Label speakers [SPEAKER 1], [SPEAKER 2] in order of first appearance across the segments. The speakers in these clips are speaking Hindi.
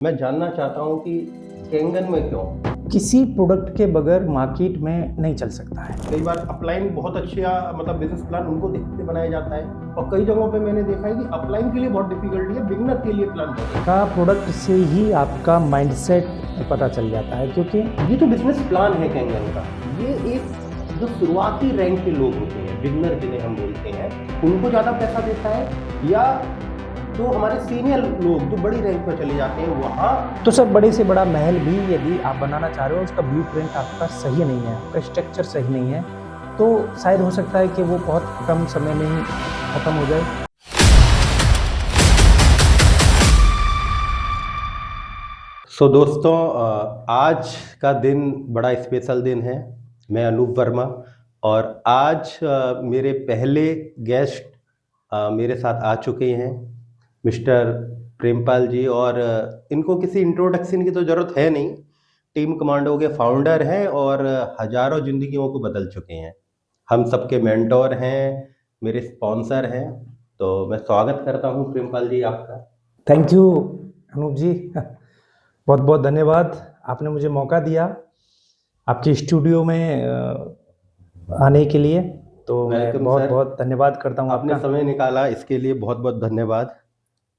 [SPEAKER 1] मैं जानना चाहता हूँ कि कैंगन में क्यों?
[SPEAKER 2] किसी प्रोडक्ट के बगैर मार्केट में नहीं चल सकता है।
[SPEAKER 1] कई बार अपलाइन बहुत अच्छा मतलब बिजनेस प्लान उनको देख के बनाया जाता है और कई जगहों पे मैंने देखा है कि अपलाइन के लिए बहुत डिफिकल्टी है, बिगनर के लिए प्लान बहुत है।
[SPEAKER 2] का प्रोडक्ट से ही आपका माइंडसेट पता चल जाता है, क्योंकि
[SPEAKER 1] ये तो बिजनेस प्लान है कैंगन का। ये एक जो शुरुआती रैंक के लोग होते हैं, बिगनर जिन्हें हम बोलते हैं, उनको ज़्यादा पैसा देता है या जो हमारे सीनियर लोग जो बड़ी रैंक पर चले जाते हैं वहाँ।
[SPEAKER 2] तो सर, बड़े से बड़ा महल भी यदि आप बनाना चाह रहे हो, उसका ब्लूप्रिंट आपका सही नहीं है, आपका स्ट्रक्चर सही नहीं है, तो शायद हो सकता है कि वो बहुत कम समय में ही खत्म हो जाए।
[SPEAKER 1] दोस्तों, आज का दिन बड़ा स्पेशल दिन है। मैं अनूप वर्मा और आज मेरे पहले गेस्ट मेरे साथ आ चुके हैं, मिस्टर प्रेमपाल जी। और इनको किसी इंट्रोडक्शन की तो ज़रूरत है नहीं। टीम कमांडो के फाउंडर हैं और हज़ारों ज़िंदगियों को बदल चुके हैं। हम सबके मेंटोर हैं, मेरे स्पॉन्सर हैं। तो मैं स्वागत करता हूं प्रेमपाल जी आपका।
[SPEAKER 2] थैंक यू अनूप जी, बहुत बहुत धन्यवाद। आपने मुझे मौका दिया आपके स्टूडियो में आने के लिए, तो मैं
[SPEAKER 1] वेलकम
[SPEAKER 2] बहुत
[SPEAKER 1] सर।
[SPEAKER 2] बहुत धन्यवाद करता हूँ
[SPEAKER 1] आपने
[SPEAKER 2] आपका।
[SPEAKER 1] समय निकाला, इसके लिए बहुत बहुत धन्यवाद।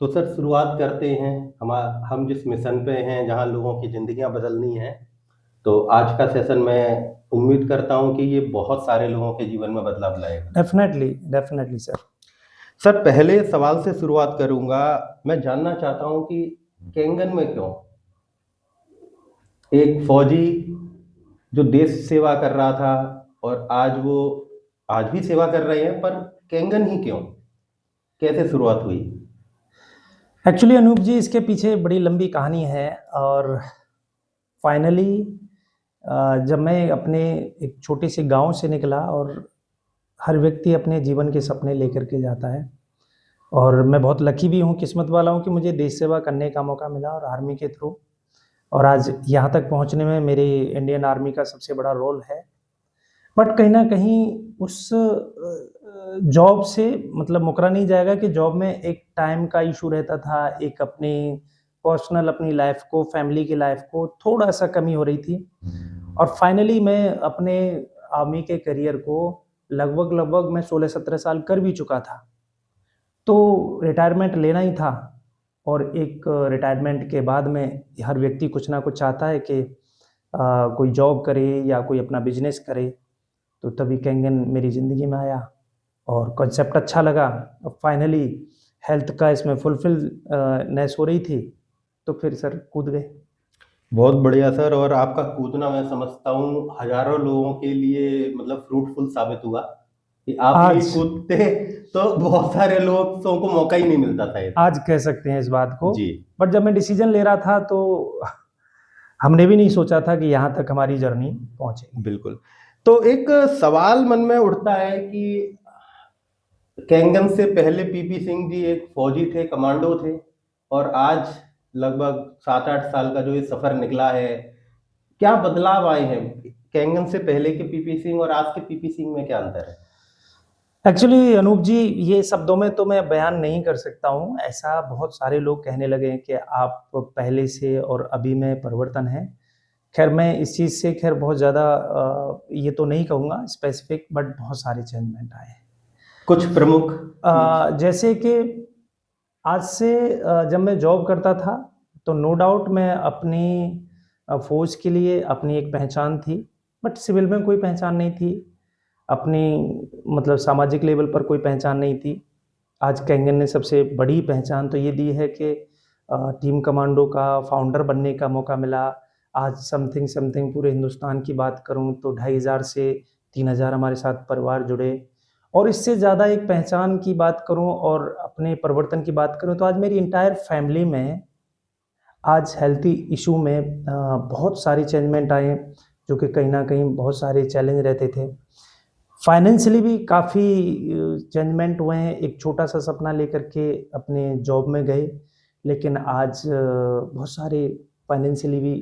[SPEAKER 1] तो सर, शुरुआत करते हैं। हम जिस मिशन पे हैं, जहां लोगों की ज़िंदगियां बदलनी हैं, तो आज का सेशन मैं उम्मीद करता हूं कि ये बहुत सारे लोगों के जीवन में बदलाव लाएगा।
[SPEAKER 2] Definitely definitely sir.
[SPEAKER 1] सर, पहले सवाल से शुरुआत करूंगा। मैं जानना चाहता हूं कि कैंगन में क्यों एक फौजी जो देश सेवा कर रहा था और आज भी सेवा कर रहे हैं, पर कैंगन ही क्यों? कैसे शुरुआत हुई?
[SPEAKER 2] एक्चुअली अनूप जी, इसके पीछे बड़ी लंबी कहानी है। और फाइनली जब मैं अपने एक छोटे से गांव से निकला, और हर व्यक्ति अपने जीवन के सपने लेकर के जाता है, और मैं बहुत लकी भी हूँ, किस्मत वाला हूँ कि मुझे देश सेवा करने का मौका मिला और आर्मी के थ्रू। और आज यहाँ तक पहुँचने में मेरी इंडियन आर्मी का सबसे बड़ा रोल है। बट कहीं न कहीं उस जॉब से मतलब मुकरा नहीं जाएगा कि जॉब में एक टाइम का इश्यू रहता था, एक अपनी पर्सनल अपनी लाइफ़ को, फैमिली की लाइफ़ को थोड़ा-सा कमी हो रही थी। और फाइनली मैं अपने आर्मी के करियर को लगभग मैं 16-17 साल कर भी चुका था। तो रिटायरमेंट लेना ही था, और एक रिटायरमेंट के बाद में हर व्यक्ति कुछ ना कुछ चाहता है कि कोई जॉब करे या कोई अपना बिज़नेस करे। तो तभी कैंगन मेरी ज़िंदगी में आया और कॉन्सेप्ट अच्छा लगा। अब फाइनली हेल्थ का इसमें फुलफिल नेस हो रही थी, तो फिर सर कूद गए।
[SPEAKER 1] बहुत बढ़िया सर। और आपका कूदना मैं समझता हूँ हजारों लोगों के लिए मतलब फ्रूटफुल साबित हुआ कि आप नहीं
[SPEAKER 2] आज
[SPEAKER 1] कूदते तो बहुत सारे लोगों को मौका ही नहीं मिलता था ये।
[SPEAKER 2] आज कह सकते हैं इस बात को।
[SPEAKER 1] जी,
[SPEAKER 2] बट जब मैं डिसीजन ले रहा था, तो हमने भी नहीं सोचा था कि यहाँ तक हमारी जर्नी पहुँचेगी।
[SPEAKER 1] बिल्कुल। तो एक सवाल मन में उठता है कि कैंगन से पहले पीपी सिंह जी एक फौजी थे, कमांडो थे, और आज लगभग 7-8 साल का जो ये सफर निकला है, क्या बदलाव आए हैं? कैंगन से पहले के पीपी सिंह और आज के पीपी सिंह में क्या अंतर है?
[SPEAKER 2] एक्चुअली अनूप जी, ये शब्दों में तो मैं बयान नहीं कर सकता हूँ। ऐसा बहुत सारे लोग कहने लगे हैं कि आप पहले से और अभी में परिवर्तन है। खैर, मैं इस चीज़ से खैर बहुत ज़्यादा ये तो नहीं कहूँगा स्पेसिफिक, बट बहुत सारे चेंजमेंट आए हैं।
[SPEAKER 1] कुछ प्रमुख चीज।
[SPEAKER 2] जैसे कि आज से जब मैं जॉब करता था, तो नो डाउट मैं अपनी फ़ौज के लिए अपनी एक पहचान थी, बट सिविल में कोई पहचान नहीं थी। अपनी मतलब सामाजिक लेवल पर कोई पहचान नहीं थी। आज कैंगन ने सबसे बड़ी पहचान तो ये दी है कि टीम कमांडो का फाउंडर बनने का मौका मिला। आज समथिंग समथिंग पूरे हिंदुस्तान की बात करूँ तो 2500 से 3000 हमारे साथ परिवार जुड़े। और इससे ज़्यादा एक पहचान की बात करूँ और अपने परिवर्तन की बात करूँ, तो आज मेरी एंटायर फैमिली में आज हेल्थी इशू में बहुत सारे चेंजमेंट आए, जो कि कहीं न कहीं बहुत सारे चैलेंज रहते थे। फाइनेंशियली भी काफ़ी चेंजमेंट हुए हैं। एक छोटा-सा सपना लेकर के अपने जॉब में गए, लेकिन आज बहुत सारे फाइनेंशियली भी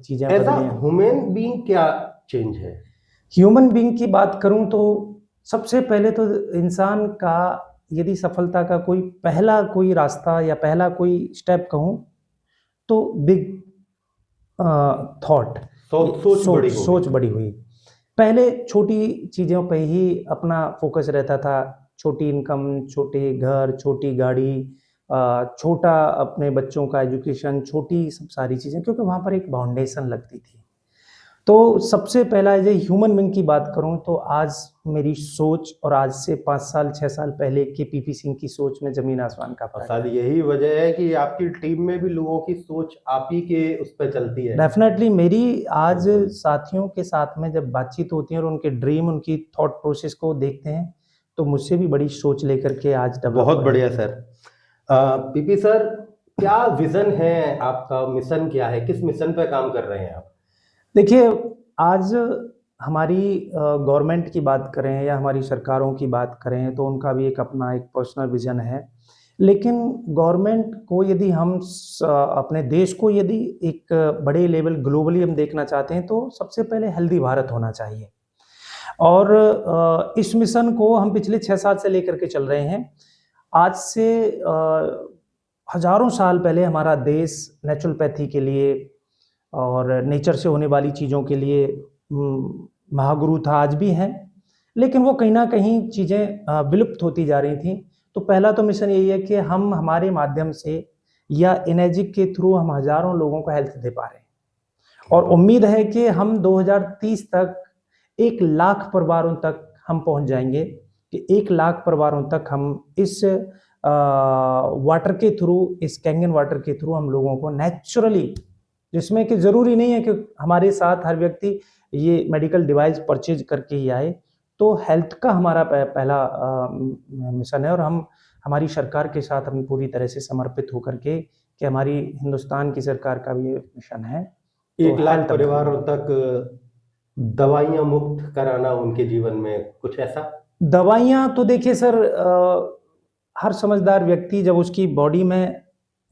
[SPEAKER 2] चीज़ें
[SPEAKER 1] ऐसा
[SPEAKER 2] बदली हैं।
[SPEAKER 1] ह्यूमन बीइंग क्या चेंज है?
[SPEAKER 2] ह्यूमन बीइंग की बात करूँ तो सबसे पहले तो इंसान का यदि सफलता का कोई पहला कोई रास्ता या पहला कोई स्टेप कहूँ, तो बिग थॉट, सोच बड़ी हुई। पहले छोटी चीज़ों पे ही अपना फोकस रहता था, छोटी इनकम, छोटे घर, छोटी गाड़ी, छोटा अपने बच्चों का एजुकेशन, छोटी सब सारी चीज़ें, क्योंकि वहाँ पर एक फाउंडेशन लगती थी। तो सबसे पहला एज ए ह्यूमन बीइंग की बात करूं तो आज मेरी सोच और आज से 5 साल 6 साल पहले की पीपी सिंह की सोच में जमीन आसमान का फर्क
[SPEAKER 1] शायद यही वजह है कि आपकी टीम में भी लोगों की सोच आप ही के उस पर चलती है।
[SPEAKER 2] डेफिनेटली मेरी आज साथियों के साथ में जब बातचीत होती है और उनके ड्रीम, उनकी थॉट प्रोसेस को देखते हैं, तो मुझसे भी बड़ी सोच लेकर के आज
[SPEAKER 1] बहुत बढ़िया सर। पीपी सर, क्या विजन है आपका, मिशन क्या है, किस मिशन पे काम कर रहे हैं आप?
[SPEAKER 2] देखिए, आज हमारी गवर्नमेंट की बात करें या हमारी सरकारों की बात करें तो उनका भी एक अपना एक पर्सनल विजन है। लेकिन गवर्नमेंट को यदि हम अपने देश को यदि एक बड़े लेवल ग्लोबली हम देखना चाहते हैं तो सबसे पहले हेल्दी भारत होना चाहिए। और इस मिशन को हम पिछले 6 साल से लेकर के चल रहे हैं। आज से हज़ारों साल पहले हमारा देश नेचुरोपैथी के लिए और नेचर से होने वाली चीज़ों के लिए महागुरु था, आज भी हैं, लेकिन वो कहीं न कहीं चीज़ें विलुप्त होती जा रही थी। तो पहला तो मिशन यही है कि हम हमारे माध्यम से या इनर्जिक के थ्रू हम हज़ारों लोगों को हेल्थ दे पा रहे हैं, और उम्मीद है कि हम 2030 तक 1 लाख परिवारों तक हम पहुंच जाएंगे, कि 1 लाख परिवारों तक हम इस वाटर के थ्रू, इस कैंगन वाटर के थ्रू हम लोगों को नेचुरली, जिसमें कि ज़रूरी नहीं है कि हमारे साथ हर व्यक्ति ये मेडिकल डिवाइस परचेज करके ही आए। तो हेल्थ का हमारा पहला मिशन है, और हम हमारी सरकार के साथ हम पूरी तरह से समर्पित होकर के, कि हमारी हिंदुस्तान की सरकार का भी ये मिशन है।
[SPEAKER 1] 1 लाख परिवारों तक दवाइयाँ मुफ्त कराना उनके जीवन में, कुछ ऐसा?
[SPEAKER 2] दवाइयाँ तो देखिए सर, हर समझदार व्यक्ति जब उसकी बॉडी में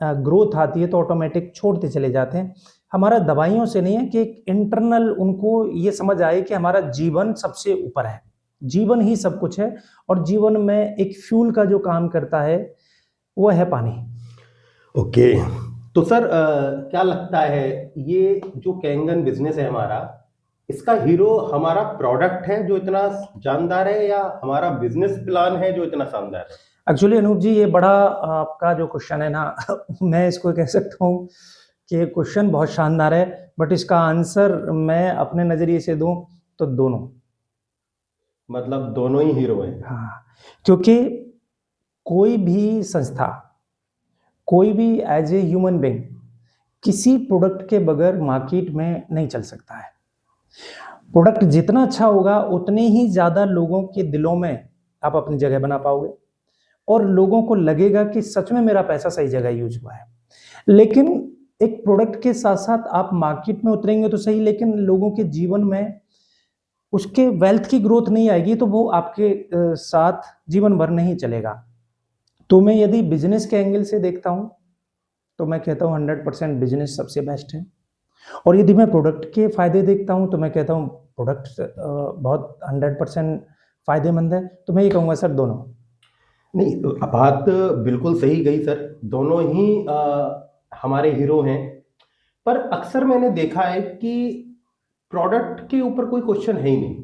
[SPEAKER 2] ग्रोथ आती है तो ऑटोमेटिक छोड़ते चले जाते हैं। हमारा दवाइयों से नहीं है, कि एक इंटरनल उनको ये समझ आए कि हमारा जीवन सबसे ऊपर है, जीवन ही सब कुछ है, और जीवन में एक फ्यूल का जो काम करता है वो है पानी।
[SPEAKER 1] ओके, तो सर क्या लगता है ये जो कैंगन बिजनेस है हमारा, इसका हीरो हमारा प्रोडक्ट है जो इतना जानदार है, या हमारा बिजनेस प्लान है जो इतना शानदार है?
[SPEAKER 2] एक्चुअली अनूप जी, ये बड़ा आपका जो क्वेश्चन है ना मैं इसको कह सकता हूँ कि क्वेश्चन बहुत शानदार है, बट इसका आंसर मैं अपने नज़रिए से दूं तो दोनों।
[SPEAKER 1] मतलब दोनों ही हीरो हैं?
[SPEAKER 2] हाँ, क्योंकि कोई भी संस्था, कोई भी एज ए ह्यूमन बीइंग किसी प्रोडक्ट के बगैर मार्केट में नहीं चल सकता है। प्रोडक्ट जितना अच्छा होगा उतने ही ज़्यादा लोगों के दिलों में आप अपनी जगह बना पाओगे, और लोगों को लगेगा कि सच में मेरा पैसा सही जगह यूज हुआ है। लेकिन एक प्रोडक्ट के साथ साथ आप मार्केट में उतरेंगे तो सही, लेकिन लोगों के जीवन में उसके वेल्थ की ग्रोथ नहीं आएगी तो वो आपके साथ जीवन भर नहीं चलेगा। तो मैं यदि बिजनेस के एंगल से देखता हूं तो मैं कहता हूं 100% बिजनेस सबसे बेस्ट है, और यदि मैं प्रोडक्ट के फायदे देखता हूं तो मैं कहता हूं प्रोडक्ट बहुत 100% फायदेमंद है। तो मैं ये कहूँगा सर दोनों।
[SPEAKER 1] नहीं, बात बिल्कुल सही गई सर, दोनों ही हमारे हीरो हैं। पर अक्सर मैंने देखा है कि प्रोडक्ट के ऊपर कोई क्वेश्चन है ही नहीं,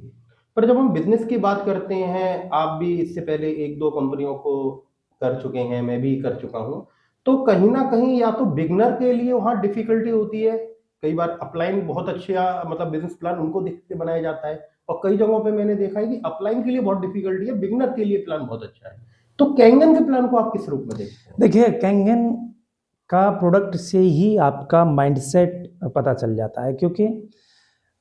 [SPEAKER 1] पर जब हम बिजनेस की बात करते हैं, आप भी इससे पहले 1-2 कंपनियों को कर चुके हैं, मैं भी कर चुका हूँ, तो कहीं ना कहीं या तो बिगनर के लिए वहाँ डिफिकल्टी होती है, कई बार अपलाइन बहुत अच्छा मतलब बिजनेस प्लान उनको देख के बनाया जाता है, और कई जगहों पे मैंने देखा है कि अपलाइन के लिए बहुत डिफिकल्टी है, बिगनर के लिए प्लान बहुत अच्छा है। तो कैंगन के प्लान को आप किस रूप में देखते हैं?
[SPEAKER 2] देखिए, कैंगन का प्रोडक्ट से ही आपका माइंडसेट पता चल जाता है, क्योंकि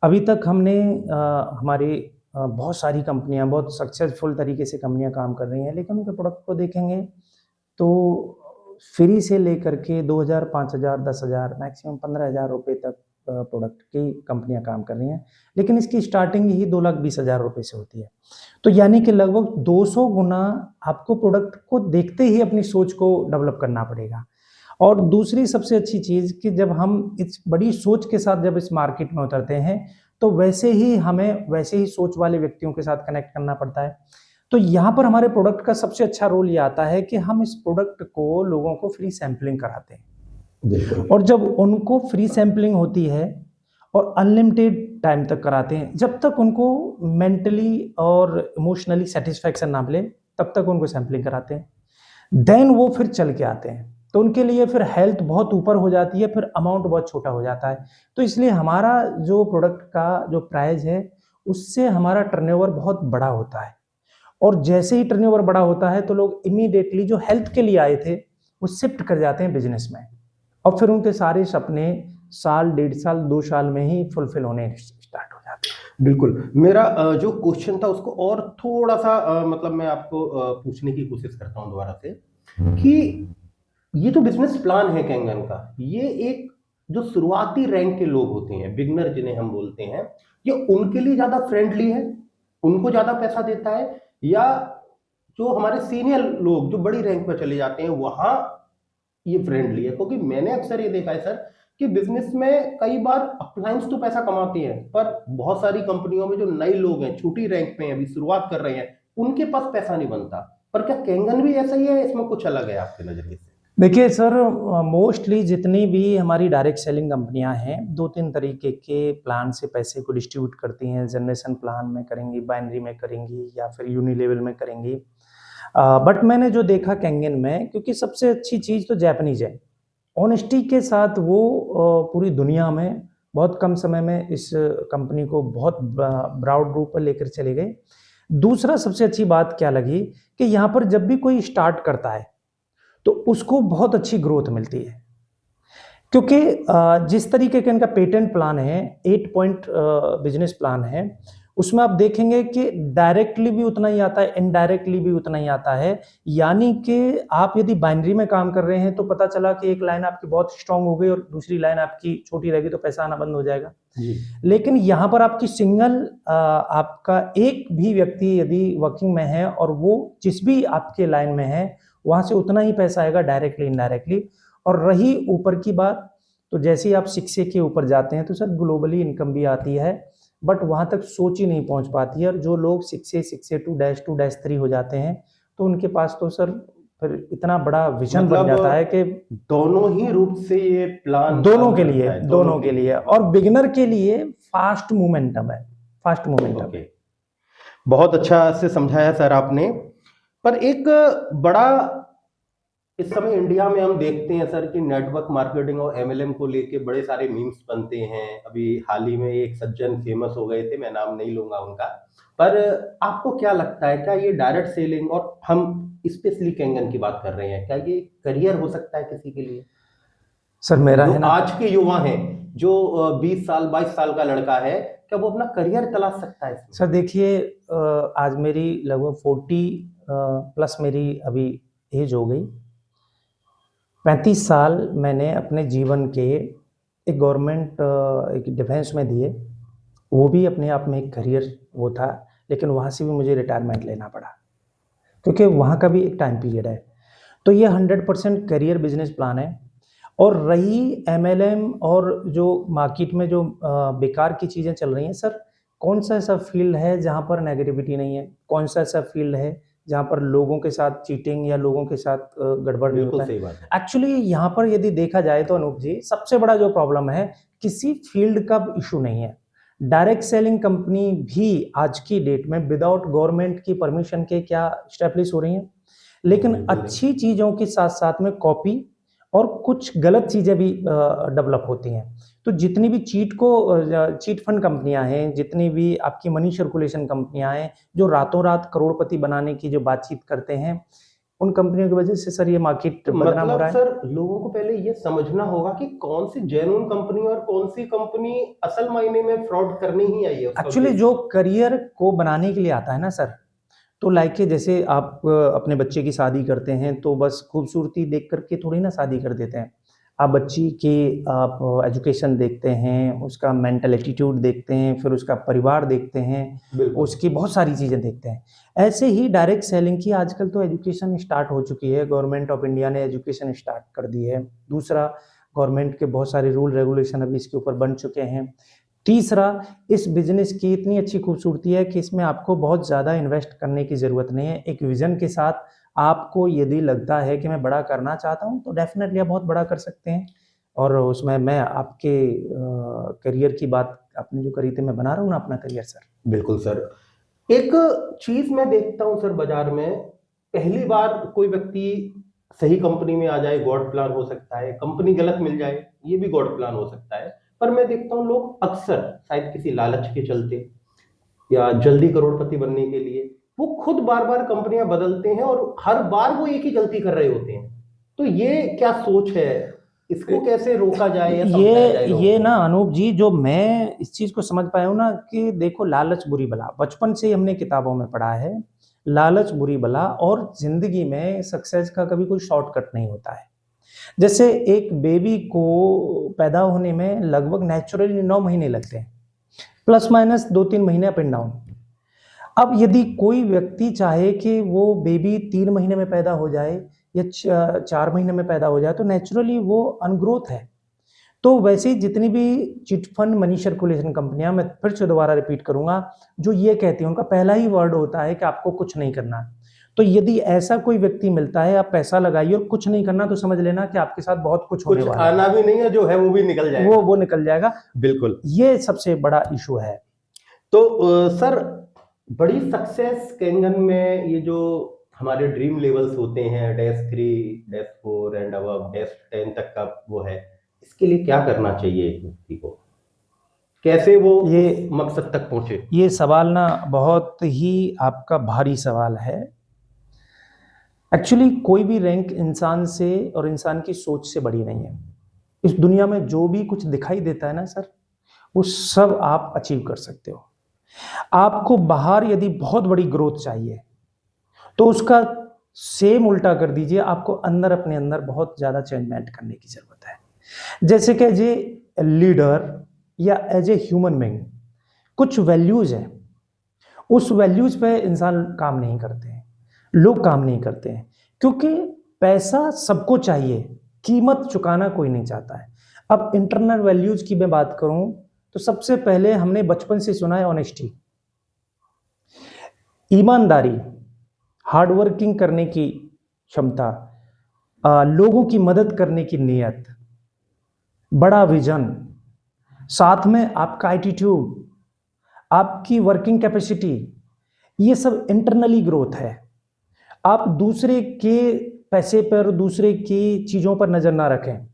[SPEAKER 2] अभी तक हमने हमारी बहुत सारी कंपनियां, बहुत सक्सेसफुल तरीके से कंपनियां काम कर रही हैं, लेकिन उनके प्रोडक्ट को देखेंगे तो फ्री से लेकर के 2000, 5000, 10,000, मैक्सिमम 15,000 रुपये तक प्रोडक्ट की कंपनियां काम कर रही हैं, लेकिन इसकी स्टार्टिंग ही 2,20,000 रुपये से होती है। तो यानी कि लगभग 200 गुना आपको प्रोडक्ट को देखते ही अपनी सोच को डेवलप करना पड़ेगा। और दूसरी सबसे अच्छी चीज़ कि जब हम इस बड़ी सोच के साथ जब इस मार्केट में उतरते हैं तो वैसे ही हमें वैसे ही सोच वाले व्यक्तियों के साथ कनेक्ट करना पड़ता है। तो यहाँ पर हमारे प्रोडक्ट का सबसे अच्छा रोल ये आता है कि हम इस प्रोडक्ट को लोगों को फ्री सैम्पलिंग कराते हैं।
[SPEAKER 1] बिल्कुल।
[SPEAKER 2] और जब उनको फ्री सैंपलिंग होती है और अनलिमिटेड टाइम तक कराते हैं, जब तक उनको मेंटली और इमोशनली सेटिस्फैक्शन ना मिले, तब तक उनको सैंपलिंग कराते हैं। देन वो फिर चल के आते हैं। तो उनके लिए फिर हेल्थ बहुत ऊपर हो जाती है, फिर अमाउंट बहुत छोटा हो जाता है। तो इसलिए हमारा जो प्रोडक्ट का जो प्राइस है, उससे हमारा टर्नओवर बहुत बड़ा होता है। और जैसे ही टर्नओवर बड़ा होता है, तो लोग इमीडिएटली जो हेल्थ के लिए आए थे, वो शिफ्ट कर जाते हैं बिज़नेस में। और फिर उनके सारे सपने साल, डेढ़ साल, 2 साल में ही फुलफ़िल होने स्टार्ट हो जाते हैं।
[SPEAKER 1] बिल्कुल। मेरा जो क्वेश्चन था उसको और थोड़ा-सा मतलब मैं आपको पूछने की कोशिश करता हूँ दोबारा से कि ये जो बिज़नेस प्लान है कैंगन का, ये एक जो शुरुआती रैंक के लोग होते हैं, बिगिनर जिन्हें हम बोलते हैं, ये उनके लिए ज़्यादा फ्रेंडली है? उनको ज़्यादा पैसा देता है? या जो हमारे सीनियर लोग जो बड़ी रैंक पर चले जाते हैं, वहाँ ये फ्रेंडली है? क्योंकि मैंने अक्सर ये देखा है सर कि बिज़नेस में कई बार अपलाइंस तो पैसा कमाती हैं, पर बहुत सारी कंपनियों में जो नए लोग हैं, छोटी रैंक पे हैं, अभी शुरुआत कर रहे हैं, उनके पास पैसा नहीं बनता। पर क्या कैंगन भी ऐसा ही है, इसमें कुछ अलग है आपके नज़रिए से?
[SPEAKER 2] देखिए सर, मोस्टली जितनी भी हमारी डायरेक्ट सेलिंग कंपनियां हैं, 2-3 तरीके के प्लान से पैसे को डिस्ट्रीब्यूट करती हैं। जनरेशन प्लान में करेंगी, बाइनरी में करेंगी, या फिर यूनि लेवल में करेंगी। बट मैंने जो देखा कैंगन में, क्योंकि सबसे अच्छी चीज़ तो जैपनीज है। ऑनेस्टी के साथ वो पूरी दुनिया में बहुत कम समय में इस कंपनी को बहुत ब्रॉड रूप पर लेकर चले गए। दूसरा सबसे अच्छी बात क्या लगी कि यहाँ पर जब भी कोई स्टार्ट करता है, तो उसको बहुत अच्छी ग्रोथ मिलती है। क्योंकि जिस तरीके का इनका पेटेंट प्लान है, 8 पॉइंट बिजनेस प्लान है, उसमें आप देखेंगे कि डायरेक्टली भी उतना ही आता है, इनडायरेक्टली भी उतना ही आता है। यानी कि आप यदि बाइनरी में काम कर रहे हैं, तो पता चला कि एक लाइन आपकी बहुत स्ट्रांग हो गई और दूसरी लाइन आपकी छोटी रहेगी, तो पैसा आना बंद हो जाएगा।
[SPEAKER 1] जी।
[SPEAKER 2] लेकिन यहाँ पर आपकी सिंगल आपका एक भी व्यक्ति यदि वर्किंग में है और वो जिस भी आपके लाइन में है, वहाँ से उतना ही पैसा आएगा डायरेक्टली, इनडायरेक्टली। और रही ऊपर की बात, तो जैसे ही आप 6A के ऊपर जाते हैं, तो सर ग्लोबली इनकम भी आती है, बट वहाँ तक सोच ही नहीं पहुँच पाती है। और जो लोग 6A, 6A2-2-3 हो जाते हैं, तो उनके पास तो सर फिर इतना बड़ा विज़न बन जाता है कि
[SPEAKER 1] दोनों ही रूप से ये प्लान
[SPEAKER 2] दोनों
[SPEAKER 1] काम
[SPEAKER 2] के
[SPEAKER 1] करता
[SPEAKER 2] लिए,
[SPEAKER 1] है,
[SPEAKER 2] दोनों के लिए। और बिगिनर के लिए फास्ट मोमेंटम है, फास्ट मोमेंटम।
[SPEAKER 1] ओके। बहुत अच्छा से समझाया सर आपने। पर एक बड़ा इस समय इंडिया में हम देखते हैं सर कि नेटवर्क मार्केटिंग और एमएलएम को लेके बड़े सारे मीम्स बनते हैं। अभी हाल ही में एक सज्जन फेमस हो गए थे, मैं नाम नहीं लूंगा उनका। पर आपको क्या लगता है, क्या ये डायरेक्ट सेलिंग, और हम स्पेशली कैंगन की बात कर रहे हैं, क्या ये करियर हो सकता है किसी के लिए?
[SPEAKER 2] सर मेरा
[SPEAKER 1] जो
[SPEAKER 2] है ना,
[SPEAKER 1] आज के युवा हैं, जो 20 साल 22 साल का लड़का है, क्या वो अपना करियर तलाश सकता है इसमें?
[SPEAKER 2] सर देखिए, आज मेरी लगभग 40 प्लस मेरी अभी एज हो गई। 35 साल मैंने अपने जीवन के एक गवर्नमेंट एक डिफेंस में दिए। वो भी अपने आप में एक करियर वो था, लेकिन वहाँ से भी मुझे रिटायरमेंट लेना पड़ा, क्योंकि वहाँ का भी एक टाइम पीरियड है। तो ये 100% करियर बिजनेस प्लान है। और रही एमएलएम और जो मार्केट में जो बेकार की चीज़ें चल रही हैं, सर कौन सा ऐसा फील्ड है जहाँ पर नेगेटिविटी नहीं है? कौन सा ऐसा फील्ड है जहाँ पर लोगों के साथ चीटिंग या लोगों के साथ गड़बड़ नहीं
[SPEAKER 1] बिल्कुल
[SPEAKER 2] होता है?
[SPEAKER 1] सही बात है।
[SPEAKER 2] एक्चुअली यहाँ पर यदि देखा जाए तो अनूप जी, सबसे बड़ा जो प्रॉब्लम है, किसी फील्ड का इशू नहीं है। डायरेक्ट सेलिंग कंपनी भी आज की डेट में विदाउट गवर्नमेंट की परमिशन के क्या स्टैब्लिश हो रही हैं, लेकिन
[SPEAKER 1] बिल्कुल नहीं।
[SPEAKER 2] अच्छी चीज़ों के साथ साथ में कॉपी और कुछ गलत चीज़ें भी डेवलप होती हैं। तो जितनी भी चीट फंड कंपनियां हैं, जितनी भी आपकी मनी सर्कुलेशन कंपनियां हैं, जो रातों रात करोड़पति बनाने की जो बातचीत करते हैं, उन कंपनियों की वजह से सर ये मार्केट बदनाम हो
[SPEAKER 1] मतलब
[SPEAKER 2] रहा है।
[SPEAKER 1] सर लोगों को पहले ये समझना होगा कि कौन सी जेन्युइन कंपनी और कौन सी कंपनी असल मायने में फ्रॉड करने ही आई है, उसका
[SPEAKER 2] एक्चुअली
[SPEAKER 1] उद्देश्य।
[SPEAKER 2] जो करियर को बनाने के लिए आता है ना सर, तो लाइक के जैसे आप अपने बच्चे की शादी करते हैं, तो बस खूबसूरती देख करके थोड़ी ना शादी कर देते हैं। आप बच्ची की आप एजुकेशन देखते हैं, उसका मेंटल एटीट्यूड देखते हैं, फिर उसका परिवार देखते हैं,
[SPEAKER 1] बिल्कुल।
[SPEAKER 2] उसकी बहुत सारी चीज़ें देखते हैं। ऐसे ही डायरेक्ट सेलिंग की आजकल तो एजुकेशन स्टार्ट हो चुकी है, गवर्नमेंट ऑफ इंडिया ने एजुकेशन स्टार्ट कर दी है। दूसरा, गवर्नमेंट के बहुत सारे रूल रेगुलेशन अभी इसके ऊपर बन चुके हैं। तीसरा, इस बिज़नेस की इतनी अच्छी खूबसूरती है कि इसमें आपको बहुत ज़्यादा इन्वेस्ट करने की ज़रूरत नहीं है। एक विज़न के साथ आपको यदि लगता है कि मैं बड़ा करना चाहता हूँ, तो डेफ़िनेटली आप बहुत बड़ा कर सकते हैं। और उसमें मैं आपके करियर की बात आपने जो करी थी, मैं बना रहा हूँ ना अपना करियर सर।
[SPEAKER 1] बिल्कुल सर। एक चीज मैं देखता हूं सर बाजार में, पहली बार कोई व्यक्ति सही कंपनी में आ जाए, गॉड प्लान हो सकता है, कंपनी गलत मिल जाए, ये भी गॉड प्लान हो सकता है। पर मैं देखता हूं लोग अक्सर शायद किसी लालच के चलते या जल्दी करोड़पति बनने के लिए वो खुद बार बार कंपनियां बदलते हैं और हर बार वो एक ही गलती कर रहे होते हैं। तो ये क्या सोच है, इसको कैसे रोका जाए या समझाया जाए लोगों
[SPEAKER 2] ये
[SPEAKER 1] को?
[SPEAKER 2] ना अनूप जी, जो मैं इस चीज को समझ पाया हूँ ना कि देखो, लालच बुरी बला, बचपन से ही हमने किताबों में पढ़ा है, लालच बुरी बला, और जिंदगी में सक्सेस का कभी कोई शॉर्टकट नहीं होता है। जैसे एक बेबी को पैदा होने में लगभग नेचुरली 9 महीने लगते हैं, प्लस माइनस 2-3 महीने अप एंड डाउन। अब यदि कोई व्यक्ति चाहे कि वो बेबी 3 महीने में पैदा हो जाए या 4 महीने में पैदा हो जाए, तो नेचुरली वो अनग्रोथ है। तो वैसे ही जितनी भी चिट फंड मनी सर्कुलेशन कंपनियां, मैं फिर से दोबारा रिपीट करूंगा, जो ये कहती हैं, उनका पहला ही वर्ड होता है कि आपको कुछ नहीं करना। तो यदि ऐसा कोई व्यक्ति मिलता है, आप पैसा लगाइए और कुछ नहीं करना, तो समझ लेना कि आपके साथ बहुत कुछ होने
[SPEAKER 1] कुछ
[SPEAKER 2] वाला है।
[SPEAKER 1] आना भी नहीं है, जो है वो भी निकल जाएगा।
[SPEAKER 2] वो निकल जाएगा।
[SPEAKER 1] बिल्कुल।
[SPEAKER 2] ये सबसे बड़ा इशू है।
[SPEAKER 1] तो सर, बड़ी सक्सेस कैंगन में ये जो हमारे ड्रीम लेवल्स होते हैं, -3, -4 एंड अबव, -10 तक का वो है, इसके लिए क्या करना चाहिए एक व्यक्ति को, कैसे वो
[SPEAKER 2] ये
[SPEAKER 1] मकसद तक पहुंचे?
[SPEAKER 2] ये सवाल ना बहुत ही आपका भारी सवाल है। एक्चुअली कोई भी रैंक इंसान से और इंसान की सोच से बड़ी नहीं है। इस दुनिया में जो भी कुछ दिखाई देता है ना सर, वो सब आप अचीव कर सकते हो। आपको बाहर यदि बहुत बड़ी ग्रोथ चाहिए, तो उसका सेम उल्टा कर दीजिए, आपको अंदर, अपने अंदर बहुत ज़्यादा चेंजमेंट करने की ज़रूरत है। जैसे कि एज ए लीडर या एज ए ह्यूमन बीइंग कुछ वैल्यूज़ हैं, उस वैल्यूज़ पे इंसान काम नहीं करते हैं, लोग काम नहीं करते हैं, क्योंकि पैसा सबको चाहिए, कीमत चुकाना कोई नहीं चाहता है। अब इंटरनल वैल्यूज़ की मैं बात करूँ, तो सबसे पहले हमने बचपन से सुना है ऑनेस्टी, ईमानदारी, हार्ड वर्किंग करने की क्षमता, लोगों की मदद करने की नीयत, बड़ा विजन, साथ में आपका एटीट्यूड, आपकी वर्किंग कैपेसिटी, ये सब इंटरनली ग्रोथ है। आप दूसरे के पैसे पर, दूसरे की चीज़ों पर नज़र ना रखें।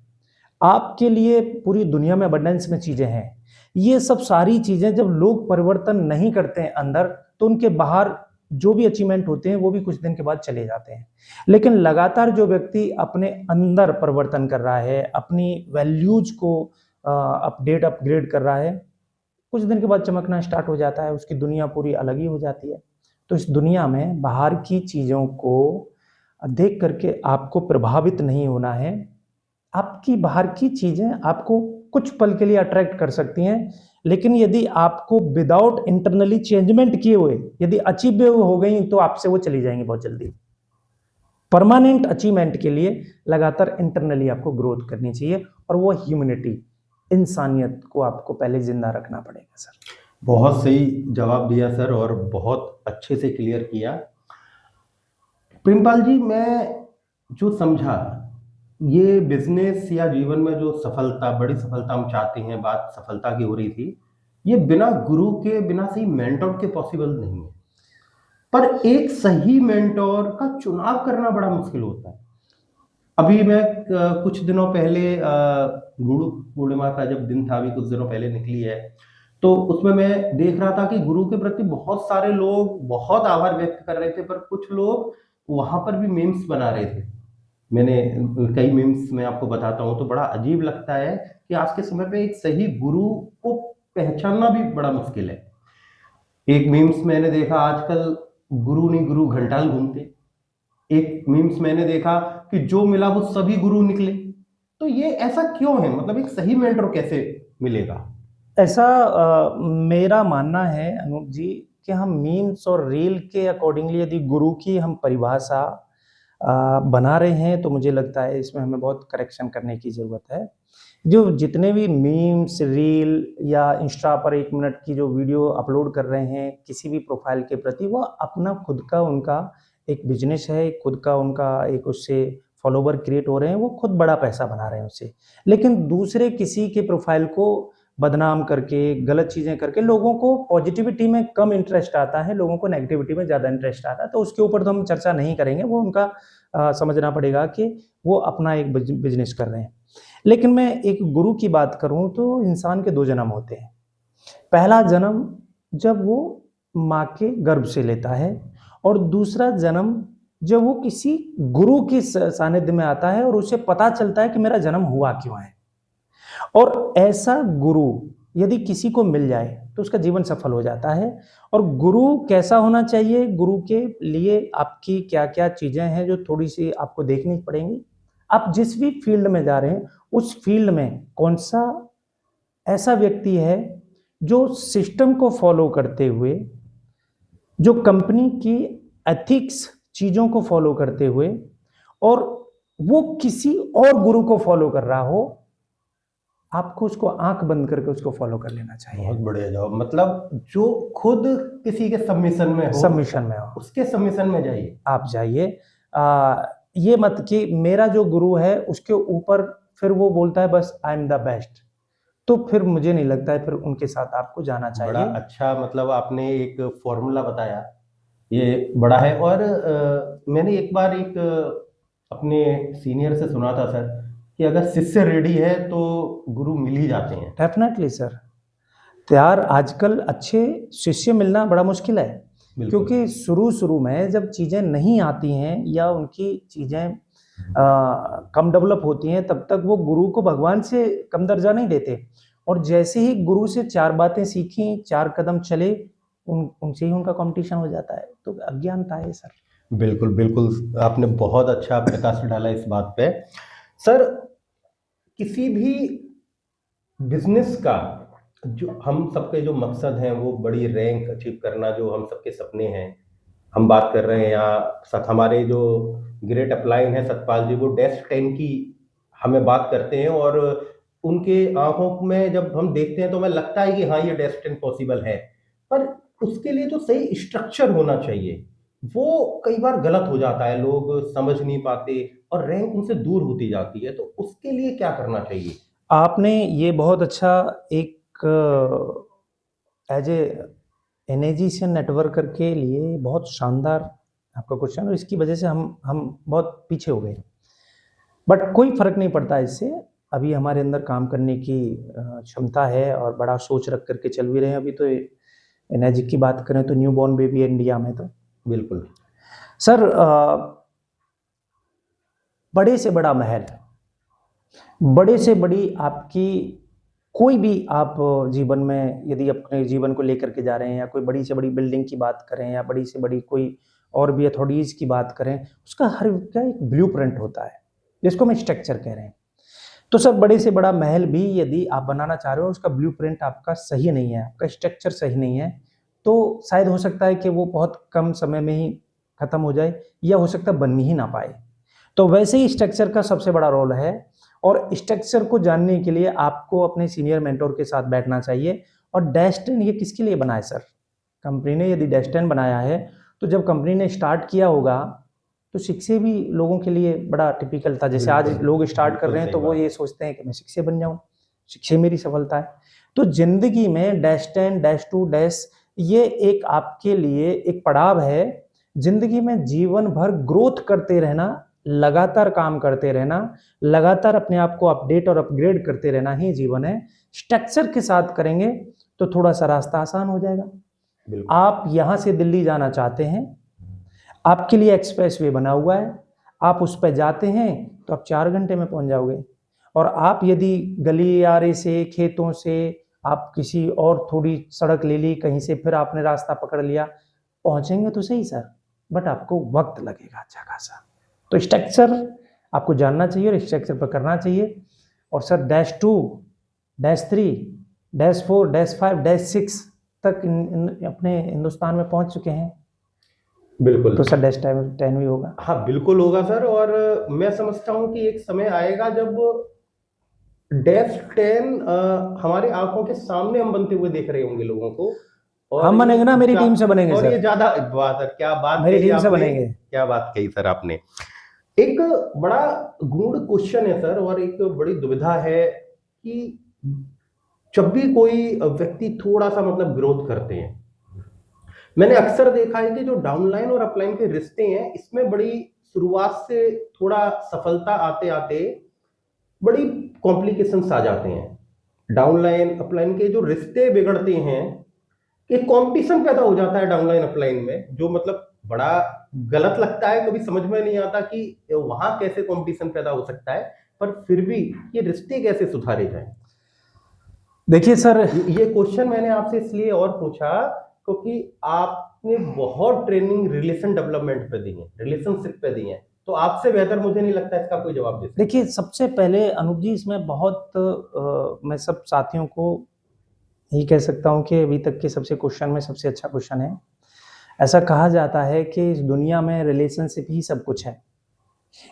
[SPEAKER 2] आपके लिए पूरी दुनिया में अबंडेंस में चीज़ें हैं। ये सब सारी चीज़ें जब लोग परिवर्तन नहीं करते हैं अंदर, तो उनके बाहर जो भी अचीवमेंट होते हैं वो भी कुछ दिन के बाद चले जाते हैं। लेकिन लगातार जो व्यक्ति अपने अंदर परिवर्तन कर रहा है, अपनी वैल्यूज को अपग्रेड कर रहा है, कुछ दिन के बाद चमकना स्टार्ट हो जाता है, उसकी दुनिया पूरी अलग ही हो जाती है। तो इस दुनिया में बाहर की चीज़ों को देख करके आपको प्रभावित नहीं होना है। आपकी बाहर की चीज़ें आपको कुछ पल के लिए अट्रैक्ट कर सकती हैं, लेकिन यदि आपको विदाउट इंटरनली चेंजमेंट किए हुए यदि अचीव हो गई, तो आपसे वो चली जाएंगी बहुत जल्दी। परमानेंट अचीवमेंट के लिए लगातार इंटरनली आपको ग्रोथ करनी चाहिए, और वो ह्यूमैनिटी, इंसानियत को आपको पहले जिंदा रखना पड़ेगा सर।
[SPEAKER 1] बहुत सही जवाब दिया सर, और बहुत अच्छे से क्लियर किया। प्रेमपाल जी, मैं जो समझा, ये बिजनेस या जीवन में जो सफलता, बड़ी सफलता हम चाहते हैं, बात सफलता की हो रही थी, ये बिना गुरु के, बिना सही मेंटोर के पॉसिबल नहीं है। पर एक सही मेंटोर का चुनाव करना बड़ा मुश्किल होता है। अभी मैं कुछ दिनों पहले गुरु पूर्णिमा का जब दिन था, अभी कुछ दिनों पहले निकली है, तो उसमें मैं देख रहा था कि गुरु के प्रति बहुत सारे लोग बहुत आभार व्यक्त कर रहे थे, पर कुछ लोग वहां पर भी मीम्स बना रहे थे। मैंने कई मीम्स मैं आपको बताता हूँ, तो बड़ा अजीब लगता है कि आज के समय पे एक सही गुरु को पहचानना भी बड़ा मुश्किल है। एक मीम्स मैंने देखा, आजकल गुरु नहीं गुरु घंटाल घूमते। एक मीम्स मैंने देखा कि जो मिला वो सभी गुरु निकले। तो ये ऐसा क्यों है? मतलब एक सही मेंटर कैसे मिलेगा?
[SPEAKER 2] ऐसा मेरा मानना है अनूप जी, कि हम मीम्स और रील के अकॉर्डिंगली यदि गुरु की हम परिभाषा बना रहे हैं, तो मुझे लगता है इसमें हमें बहुत करेक्शन करने की ज़रूरत है। जो जितने भी मीम्स, रील या इंस्टा पर 1 मिनट की जो वीडियो अपलोड कर रहे हैं किसी भी प्रोफाइल के प्रति, वो अपना खुद का उनका एक बिजनेस है, खुद का उनका एक उससे फॉलोवर क्रिएट हो रहे हैं, वो खुद बड़ा पैसा बना रहे हैं उससे। लेकिन दूसरे किसी के प्रोफाइल को बदनाम करके, गलत चीज़ें करके लोगों को पॉजिटिविटी में कम इंटरेस्ट आता है, लोगों को नेगेटिविटी में ज़्यादा इंटरेस्ट आता है। तो उसके ऊपर तो हम चर्चा नहीं करेंगे, वो उनका समझना पड़ेगा कि वो अपना एक बिजनेस कर रहे हैं। लेकिन मैं एक गुरु की बात करूं तो इंसान के 2 जन्म होते हैं। पहला जन्म जब वो माँ के गर्भ से लेता है, और दूसरा जन्म जब वो किसी गुरु के सानिध्य में आता है और उसे पता चलता है कि मेरा जन्म हुआ क्यों है। और ऐसा गुरु यदि किसी को मिल जाए तो उसका जीवन सफल हो जाता है। और गुरु कैसा होना चाहिए, गुरु के लिए आपकी क्या क्या चीज़ें हैं जो थोड़ी सी आपको देखनी पड़ेंगी। आप जिस भी फील्ड में जा रहे हैं उस फील्ड में कौन सा ऐसा व्यक्ति है जो सिस्टम को फॉलो करते हुए, जो कंपनी की एथिक्स चीज़ों को फॉलो करते हुए, और वो किसी और गुरु को फॉलो कर रहा हो, आपको उसको आंख बंद करके उसको फॉलो कर लेना चाहिए।
[SPEAKER 1] बहुत बढ़िया जवाब। मतलब जो खुद किसी के सबमिशन में हो, उसके सबमिशन में जाइए।
[SPEAKER 2] आप जाइए। ये मत कि मेरा जो गुरु है उसके ऊपर फिर वो बोलता है बस आई एम द बेस्ट, तो फिर मुझे नहीं लगता है फिर उनके साथ आपको जाना चाहिए।
[SPEAKER 1] बड़ा अच्छा, मतलब आपने एक फॉर्मूला बताया, ये बड़ा है। और मैंने एक बार एक अपने सीनियर से सुना था सर कि अगर शिष्य रेडी है तो गुरु मिल ही जाते हैं।
[SPEAKER 2] डेफिनेटली सर, यार आजकल अच्छे शिष्य मिलना बड़ा मुश्किल है, क्योंकि शुरू में जब चीज़ें नहीं आती हैं या उनकी चीज़ें कम डेवलप होती हैं, तब तक वो गुरु को भगवान से कम दर्जा नहीं देते। और जैसे ही गुरु से 4 बातें सीखी, 4 कदम चले, उनसे ही उनका कंपटीशन हो जाता है। तो अज्ञानता है सर।
[SPEAKER 1] बिल्कुल बिल्कुल, आपने बहुत अच्छा प्रकाश डाला इस बात पे। सर, किसी भी बिजनेस का जो हम सबके जो मकसद हैं वो बड़ी रैंक अचीव करना, जो हम सबके सपने हैं, हम बात कर रहे हैं यहाँ हमारे जो ग्रेट अपलाइन है सतपाल जी, वो डैश 10 की हमें बात करते हैं। और उनके आंखों में जब हम देखते हैं तो हमें लगता है कि हाँ ये डैश 10 पॉसिबल है, पर उसके लिए जो सही स्ट्रक्चर होना चाहिए वो कई बार गलत हो जाता है, लोग समझ नहीं पाते और रैंक उनसे दूर होती जाती है। तो उसके लिए क्या करना चाहिए?
[SPEAKER 2] आपने ये बहुत अच्छा एक एज ए एनर्जीशियन नेटवर्कर के लिए बहुत शानदार आपका क्वेश्चन, और इसकी वजह से हम बहुत पीछे हो गए। बट कोई फर्क नहीं पड़ता इससे, अभी हमारे अंदर काम करने की क्षमता है और बड़ा सोच रख करके चल भी रहे हैं। अभी तो एनर्जी की बात करें तो न्यू बॉर्न बेबी इंडिया में तो
[SPEAKER 1] बिल्कुल
[SPEAKER 2] सर, बड़े से बड़ा महल, बड़े से बड़ी आपकी कोई भी आप जीवन में यदि अपने जीवन को लेकर के जा रहे हैं, या कोई बड़ी से बड़ी बिल्डिंग की बात करें, या बड़ी से बड़ी कोई और भी अथॉरिटीज की बात करें, उसका हर का एक ब्लूप्रिंट होता है जिसको हम स्ट्रक्चर कह रहे हैं। तो सर, बड़े से बड़ा महल भी यदि आप बनाना चाह रहे हो, उसका ब्लूप्रिंट आपका सही नहीं है, आपका स्ट्रक्चर सही नहीं है, तो शायद हो सकता है कि वो बहुत कम समय में ही खत्म हो जाए, या हो सकता है बन ही ना पाए। तो वैसे ही स्ट्रक्चर का सबसे बड़ा रोल है, और स्ट्रक्चर को जानने के लिए आपको अपने सीनियर मेंटोर के साथ बैठना चाहिए। और डैश 10 ये किसके लिए बना है सर? कंपनी ने यदि डैश 10 बनाया है तो जब कंपनी ने स्टार्ट किया होगा तो शिक्षे भी लोगों के लिए बड़ा टिपिकल था। जैसे आज लोग स्टार्ट कर रहे हैं तो वो ये सोचते हैं कि मैं शिक्षे बन जाऊं, शिक्षे मेरी सफलता है। तो जिंदगी में डैश 10, डैश 2, डैश, ये एक आपके लिए एक पड़ाव है। जिंदगी में जीवन भर ग्रोथ करते रहना, लगातार काम करते रहना, लगातार अपने आप को अपडेट और अपग्रेड करते रहना ही जीवन है। स्ट्रक्चर के साथ करेंगे तो थोड़ा सा रास्ता आसान हो जाएगा। आप यहाँ से दिल्ली जाना चाहते हैं, आपके लिए एक्सप्रेस वे बना हुआ है, आप उस पर जाते हैं तो आप 4 घंटे में पहुंच जाओगे। और आप यदि गलियारे से, खेतों से आप किसी और थोड़ी सड़क ले ली कहीं से, फिर आपने रास्ता पकड़ लिया, पहुंचेंगे तो सही सर, बट आपको वक्त लगेगा अच्छा खासा। तो स्ट्रक्चर आपको जानना चाहिए और स्ट्रक्चर पर करना चाहिए। और sir dash 2, dash 3, dash 4, dash 5, dash 6 तक अपने हिंदुस्तान में पहुंच चुके हैं।
[SPEAKER 1] बिल्कुल।
[SPEAKER 2] तो सर डैश 10 भी होगा।
[SPEAKER 1] हाँ बिल्कुल होगा सर। और मैं समझता हूँ कि एक समय आएगा जब डैश 10 हमारे आंखों के सामने हम बनते हुए देख रहे होंगे लोगों को। और
[SPEAKER 2] हम बनेंगे ना, मेरी टीम से बनेंगे
[SPEAKER 1] और
[SPEAKER 2] सर।
[SPEAKER 1] ये ज्यादा बात है, क्या बात
[SPEAKER 2] मेरी टीम से
[SPEAKER 1] आपने,
[SPEAKER 2] बनेंगे।
[SPEAKER 1] क्या बात कही सर आपने। एक बड़ा गूढ़ क्वेश्चन है सर, और एक बड़ी दुविधा है कि जब भी कोई व्यक्ति थोड़ा सा मतलब ग्रोथ करते हैं, मैंने अक्सर देखा है कि जो डाउनलाइन और अपलाइन के रिश्ते हैं, इसमें बड़ी शुरुआत से थोड़ा सफलता आते आते बड़ी कॉम्प्लिकेशंस आ जाते हैं। डाउनलाइन अपलाइन के जो रिश्ते बिगड़ते हैं, एक कंपटीशन पैदा हो जाता है डाउनलाइन अपलाइन में, जो मतलब बड़ा गलत लगता है। कभी समझ में नहीं आता कि वहां कैसे कंपटीशन पैदा हो सकता है, पर फिर भी ये रिश्ते कैसे सुधारे जाएं।
[SPEAKER 2] देखिए सर,
[SPEAKER 1] ये क्वेश्चन मैंने आपसे इसलिए और पूछा क्योंकि आपने बहुत ट्रेनिंग रिलेशन डेवलपमेंट पे दी है, रिलेशनशिप पे दी है, तो आपसे बेहतर मुझे नहीं लगता इसका कोई जवाब दे सकता।
[SPEAKER 2] देखिए सबसे पहले अनूप जी, इसमें बहुत मैं सब साथियों को यही कह सकता हूँ कि अभी तक के सबसे क्वेश्चन में सबसे अच्छा क्वेश्चन है। ऐसा कहा जाता है कि इस दुनिया में रिलेशनशिप ही सब कुछ है।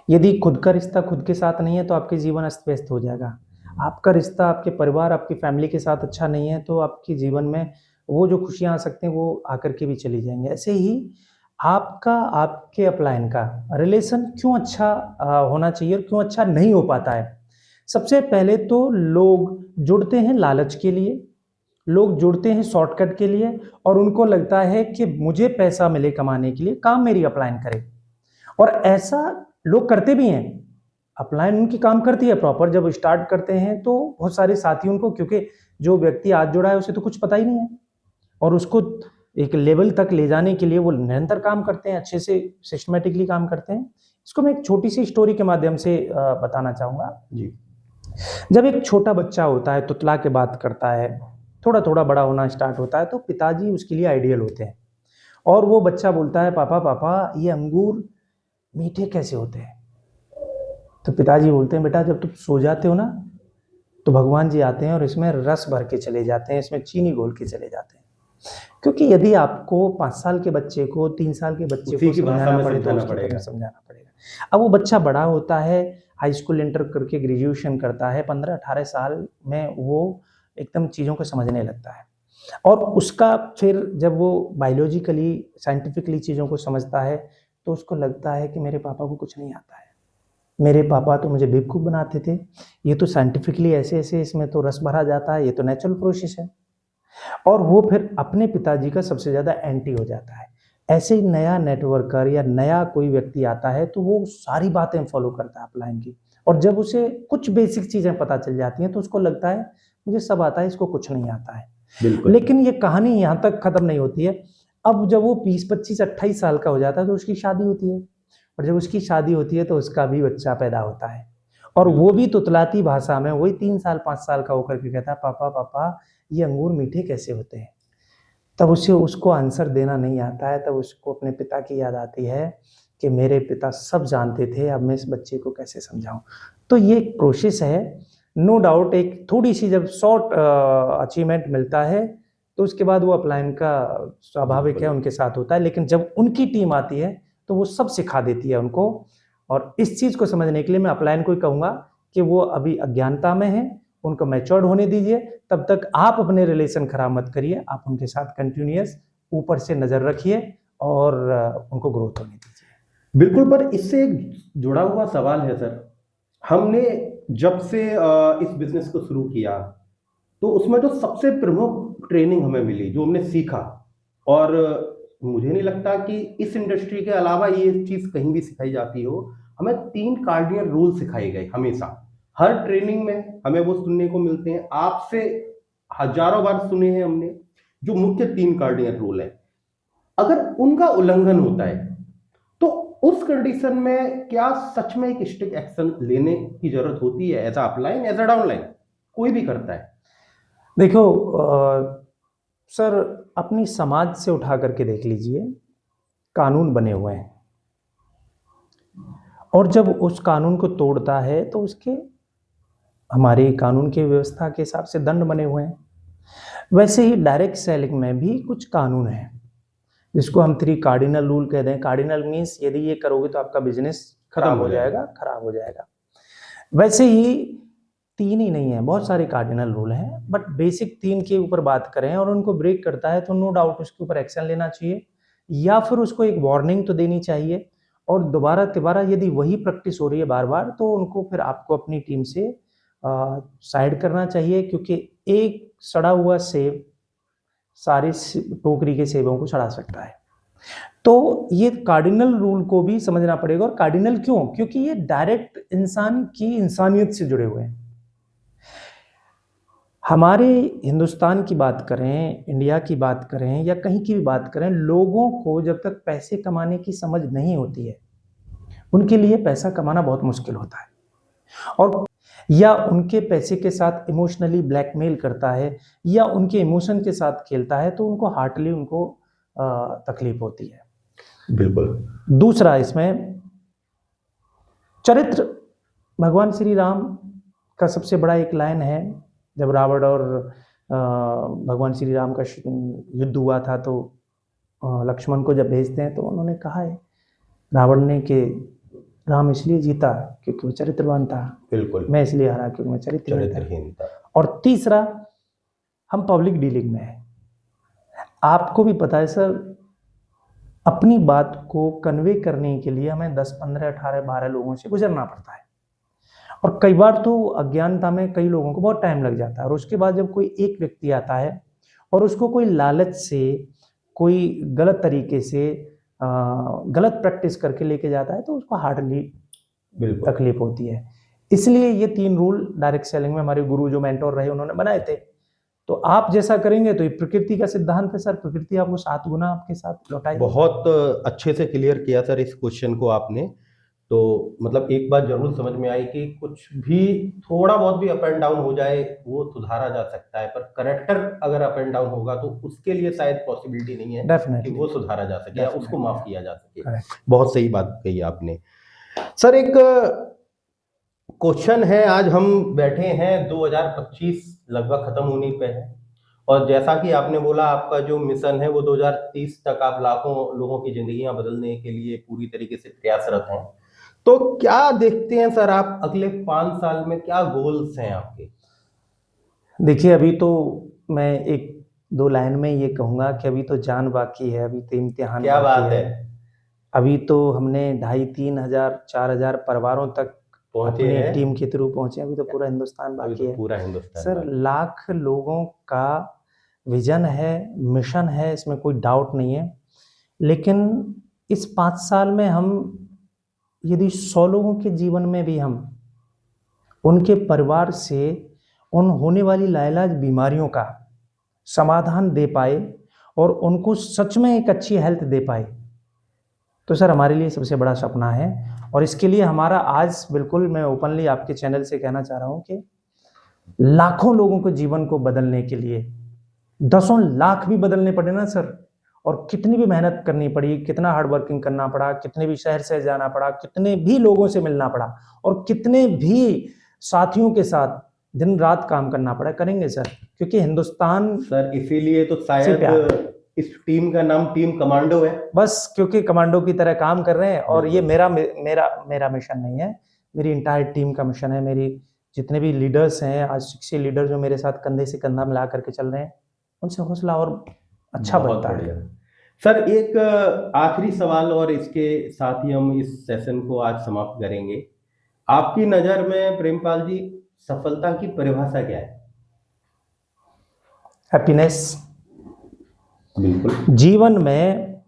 [SPEAKER 2] यदि खुद का रिश्ता खुद के साथ नहीं है तो आपके जीवन अस्त व्यस्त हो जाएगा। आपका रिश्ता आपके परिवार, आपकी फैमिली के साथ अच्छा नहीं है तो आपके जीवन में वो जो खुशियाँ आ सकती हैं वो आकर के भी चली जाएँगी। ऐसे ही आपका, आपके अपलाइन का रिलेशन क्यों अच्छा होना चाहिए और क्यों अच्छा नहीं हो पाता है। सबसे पहले तो लोग जुड़ते हैं लालच के लिए, लोग जुड़ते हैं शॉर्टकट के लिए, और उनको लगता है कि मुझे पैसा मिले कमाने के लिए, काम मेरी अपलाइन करे। और ऐसा लोग करते भी हैं। अपलाइन उनकी काम करती है प्रॉपर। जब स्टार्ट करते हैं तो बहुत सारे साथी उनको, क्योंकि जो व्यक्ति आज जुड़ा है उसे तो कुछ पता ही नहीं है, और उसको एक लेवल तक ले जाने के लिए वो निरंतर काम करते हैं, अच्छे से सिस्टमेटिकली काम करते हैं। इसको मैं एक छोटी सी स्टोरी के माध्यम से बताना चाहूँगा।
[SPEAKER 1] जी।
[SPEAKER 2] जब एक छोटा बच्चा होता है, तुतला के बात करता है, थोड़ा थोड़ा बड़ा होना स्टार्ट होता है, तो पिताजी उसके लिए आइडियल होते हैं। और वो बच्चा बोलता है, पापा पापा ये अंगूर मीठे कैसे होते हैं। तो पिताजी बोलते हैं, बेटा जब तुम सो जाते हो ना तो भगवान जी आते हैं और इसमें रस भर के चले जाते हैं, इसमें चीनी घोल के चले जाते हैं। क्योंकि यदि आपको 5 साल के बच्चे को 3 साल के बच्चे को समझाना पड़े तो उसकी तरह समझाना पड़ेगा। अब वो बच्चा बड़ा होता है, हाई स्कूल इंटर करके ग्रेजुएशन करता है, 15-18 साल में वो एकदम चीज़ों को समझने लगता है। और उसका फिर जब वो बायोलॉजिकली, साइंटिफिकली चीज़ों को समझता है तो उसको लगता है कि मेरे पापा को कुछ नहीं आता है। मेरे पापा तो मुझे बेवकूफ़ बनाते थे। ये तो साइंटिफिकली ऐसे-ऐसे इसमें तो रस भरा जाता है, ये तो नेचुरल प्रोसेस है। और वो फिर अपने पिताजी का सबसे ज़्यादा एंटी हो जाता है। ऐसे ही नया नेटवर्कर या नया कोई व्यक्ति आता है तो वो सारी बातें फॉलो करता है अपलाइन की, और जब उसे कुछ बेसिक चीज़ें पता चल जाती हैं तो उसको लगता है मुझे सब आता है, इसको कुछ नहीं आता है।
[SPEAKER 1] बिल्कुल।
[SPEAKER 2] लेकिन ये कहानी यहाँ तक खत्म नहीं होती है। अब जब वो 20, 25, 28 साल का हो जाता है तो उसकी शादी होती है, और जब उसकी शादी होती है तो उसका भी बच्चा पैदा होता है, और वो भी तुतलाती भाषा में वही 3 साल 5 साल का होकर के कहता है, पापा पापा ये अंगूर मीठे कैसे होते हैं। तब उसे उसको आंसर देना नहीं आता है, तब उसको अपने पिता की याद आती है कि मेरे पिता सब जानते थे, अब मैं इस बच्चे को कैसे समझाऊं। तो ये एक प्रोसेस है, नो डाउट। एक थोड़ी सी जब शॉर्ट अचीवमेंट मिलता है तो उसके बाद वो अपलाइन का स्वाभाविक है उनके साथ होता है, लेकिन जब उनकी टीम आती है तो वो सब सिखा देती है उनको। और इस चीज़ को समझने के लिए मैं अपलाइन को ही कहूँगा कि वो अभी अज्ञानता में है, उनको मैच्योर्ड होने दीजिए। तब तक आप अपने रिलेशन खराब मत करिए, आप उनके साथ कंटिन्यूअस ऊपर से नज़र रखिए और उनको ग्रोथ होने दीजिए।
[SPEAKER 1] बिल्कुल, पर इससे एक जुड़ा हुआ सवाल है सर। हमने जब से इस बिजनेस को शुरू किया तो उसमें जो सबसे प्रमुख ट्रेनिंग हमें मिली, जो हमने सीखा, और मुझे नहीं लगता कि इस इंडस्ट्री के अलावा ये चीज़ कहीं भी सिखाई जाती हो, हमें 3 कार्डिनल रूल सिखाए गए हमेशा। हर ट्रेनिंग में हमें वो सुनने को मिलते हैं, आपसे हजारों बार सुने हैं हमने। जो मुख्य 3 कार्डिनल रूल है, अगर उनका उल्लंघन होता है तो उस कंडीशन में क्या सच में एक स्ट्रिक्ट एक्शन लेने की जरूरत होती है? एज अपलाइन, एज डाउनलाइन, कोई भी करता है।
[SPEAKER 2] देखो सर, अपनी समाज से उठा करके देख लीजिए, कानून बने हुए हैं, और जब उस कानून को तोड़ता है तो उसके, हमारे कानून की व्यवस्था के हिसाब से दंड बने हुए हैं। वैसे ही डायरेक्ट सेलिंग में भी कुछ कानून है, जिसको हम 3 कार्डिनल रूल कहते हैं। कार्डिनल मीन्स यदि ये करोगे तो आपका बिजनेस खत्म हो जाएगा, खराब हो जाएगा। वैसे ही 3 ही नहीं है, बहुत सारे कार्डिनल रूल हैं, बट बेसिक 3 के ऊपर बात करें और उनको ब्रेक करता है तो नो डाउट उसके ऊपर एक्शन लेना चाहिए, या फिर उसको एक वार्निंग तो देनी चाहिए। और दोबारा तिबारा यदि वही प्रैक्टिस हो रही है बार बार, तो उनको फिर आपको अपनी टीम से साइड करना चाहिए, क्योंकि एक सड़ा हुआ सेब सारी टोकरी के सेबों को सड़ा सकता है। तो ये कार्डिनल रूल को भी समझना पड़ेगा। और कार्डिनल क्यों? क्योंकि ये डायरेक्ट इंसान की इंसानियत से जुड़े हुए हैं। हमारे हिंदुस्तान की बात करें, इंडिया की बात करें या कहीं की भी बात करें, लोगों को जब तक पैसे कमाने की समझ नहीं होती है, उनके लिए पैसा कमाना बहुत मुश्किल होता है। और या उनके पैसे के साथ इमोशनली ब्लैकमेल करता है या उनके इमोशन के साथ खेलता है, तो उनको हार्टली उनको तकलीफ होती है।
[SPEAKER 1] बिल्कुल।
[SPEAKER 2] दूसरा, इसमें चरित्र, भगवान श्री राम का सबसे बड़ा एक लाइन है, जब रावण और भगवान श्री राम का युद्ध हुआ था, तो लक्ष्मण को जब भेजते हैं तो उन्होंने कहा है रावण ने कि राम इसलिए जीता क्योंकि वो चरित्रवान था,
[SPEAKER 1] बिल्कुल,
[SPEAKER 2] मैं इसलिए हारा क्योंकि मैं
[SPEAKER 1] चरित्रहीन था।
[SPEAKER 2] और तीसरा, हम पब्लिक डीलिंग में हैं। आपको भी पता है सर, अपनी बात को कन्वे करने के लिए हमें 10, 15, 18, 12 लोगों से गुजरना पड़ता है, और कई बार तो अज्ञानता में कई लोगों को बहुत टाइम लग जाता है। और उसके बाद जब कोई एक व्यक्ति आता है और उसको कोई लालच से, कोई गलत तरीके से गलत प्रैक्टिस करके लेके जाता है, तो उसको हार्डली तकलीफ होती है। इसलिए ये 3 रूल डायरेक्ट सेलिंग में हमारे गुरु जो मेंटोर रहे उन्होंने बनाए थे। तो आप जैसा करेंगे तो ये प्रकृति का सिद्धांत है सर, प्रकृति आपको 7 गुना आपके साथ लौटाएगी।
[SPEAKER 1] बहुत अच्छे से क्लियर किया सर इस क्वेश्चन को आपने। तो मतलब एक बात जरूर समझ में आई कि कुछ भी थोड़ा बहुत भी अप एंड डाउन हो जाए वो सुधारा जा सकता है, पर करेक्टर अगर अप एंड डाउन होगा तो उसके लिए शायद पॉसिबिलिटी नहीं है कि वो सुधारा जा सके या उसको माफ किया जा सके। बहुत सही बात कही आपने सर। एक क्वेश्चन है, आज हम बैठे हैं 2025 लगभग खत्म होने पे है, और जैसा कि आपने बोला आपका जो मिशन है वो 2030 तक आप लाखों लोगों की जिंदगियां बदलने के लिए पूरी तरीके से प्रयासरत हैं। तो क्या देखते हैं सर आप अगले 5 साल में, क्या गोल्स हैं आपके?
[SPEAKER 2] देखिए, अभी तो मैं 1-2 लाइन में ये कहूंगा कि अभी तो जान बाकी है, अभी तो इम्तिहान
[SPEAKER 1] क्या बात है।
[SPEAKER 2] अभी तो हमने 2,500-3,000 4,000 परिवारों तक अपनी टीम के थ्रू पहुंचे। अभी तो पूरा हिंदुस्तान बाकी है।
[SPEAKER 1] पूरा हिंदुस्तान
[SPEAKER 2] सर, लाख लोगों का विजन है, मिशन है, इसमें कोई डाउट नहीं है। लेकिन इस 5 साल में हम यदि 100 लोगों के जीवन में भी हम उनके परिवार से उन होने वाली लाइलाज बीमारियों का समाधान दे पाए और उनको सच में एक अच्छी हेल्थ दे पाए, तो सर हमारे लिए सबसे बड़ा सपना है। और इसके लिए हमारा आज बिल्कुल मैं ओपनली आपके चैनल से कहना चाह रहा हूं कि लाखों लोगों के जीवन को बदलने के लिए 10 लाख भी बदलने पड़े ना सर, और कितनी भी मेहनत करनी पड़ी, कितना हार्ड वर्किंग करना पड़ा, कितने भी शहर से जाना पड़ा, कितने भी लोगों से मिलना पड़ा और कितने भी साथियों के साथ दिन रात काम करना पड़ा, करेंगे सर। क्योंकि हिंदुस्तान
[SPEAKER 1] सर, इसीलिए तो शायद इस टीम का नाम टीम कमांडो है, बस
[SPEAKER 2] क्योंकि कमांडो की तरह काम कर रहे हैं। और ये मेरा मिशन नहीं है, मेरी इंटायर टीम का मिशन है। मेरी जितने भी लीडर्स हैं, आज 60 लीडर जो मेरे साथ कंधे से कंधा मिला करके चल रहे हैं, उनसे हौसला और अच्छा बनता है।
[SPEAKER 1] सर, एक आखिरी सवाल और इसके साथ ही हम इस सेशन को आज समाप्त करेंगे। आपकी नजर में प्रेमपाल जी, सफलता की परिभाषा क्या है?
[SPEAKER 2] हैप्पीनेस।
[SPEAKER 1] बिल्कुल।
[SPEAKER 2] जीवन में